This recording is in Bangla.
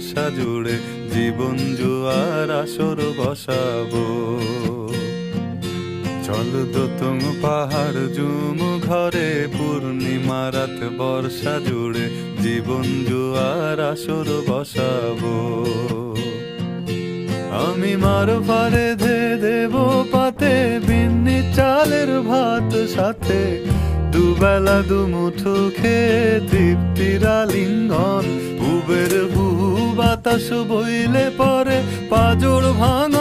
বর্ষা জুড়ে জীবন জুয়ার আসর বসাবো। চল দোতং পাহাড় জুম ঘরে পূর্ণিমা রাত বর্ষা জুড়ে জীবন জুয়ার আসর বসাবো। আমি মার পারে ধে দেব পাতে বিন্নি চালের ভাত সাথে, দুবেলা দুমুঠো খেয়ে তৃপ্তির আলিঙ্গন। উবের হু বাতাস বইলে পরে পাজর ভাঙ